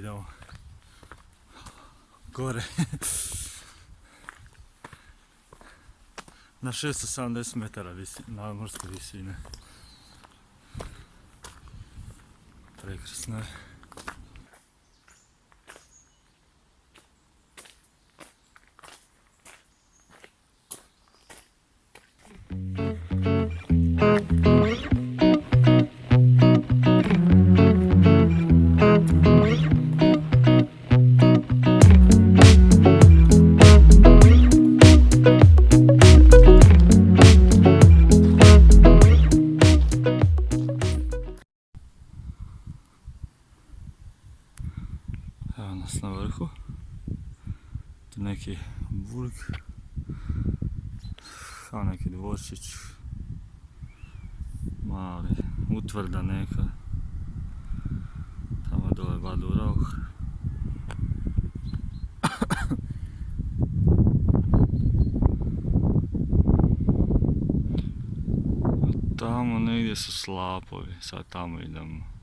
idemo gore na 670 metara nadmorske visine. Prekrasno je. Evo nas na vrhu, tu neki burg, kao neki dvorčić, mali, utvrda neka, tamo dole Bad Urach. Tamo negdje su slapovi, sad tamo idemo.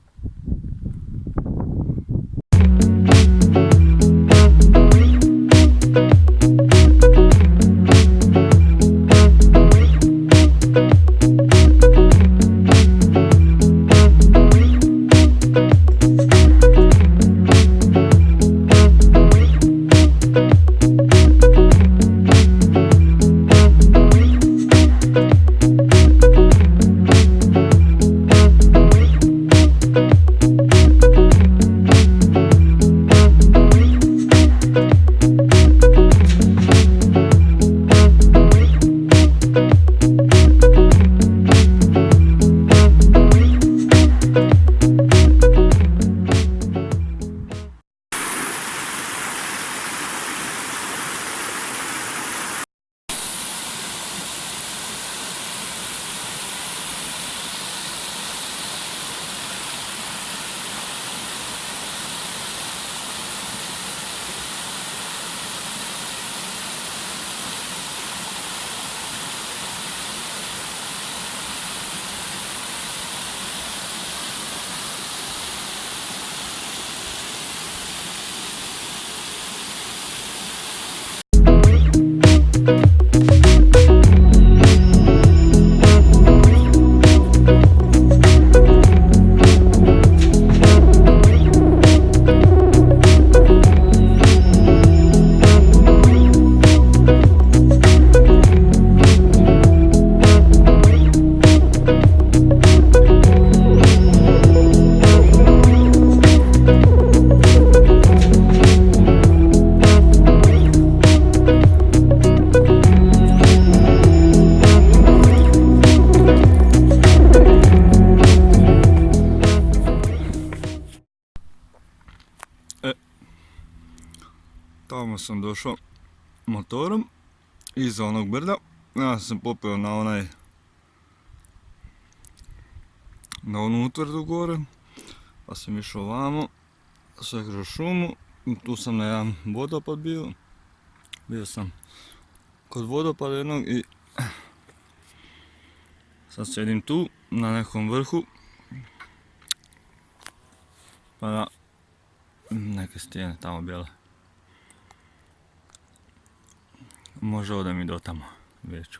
Tamo sam došao motorom iza onog brda. Ja sam popeo na onu utvrdu gore, pa sam išao ovamo, sve kroz šumu. Tu sam na jedan vodopad bio sam kod vodopada jednog i sad sjedim tu na nekom vrhu, pa na neke stijene tamo bijele. Može odem i do tamo, vidjet ću.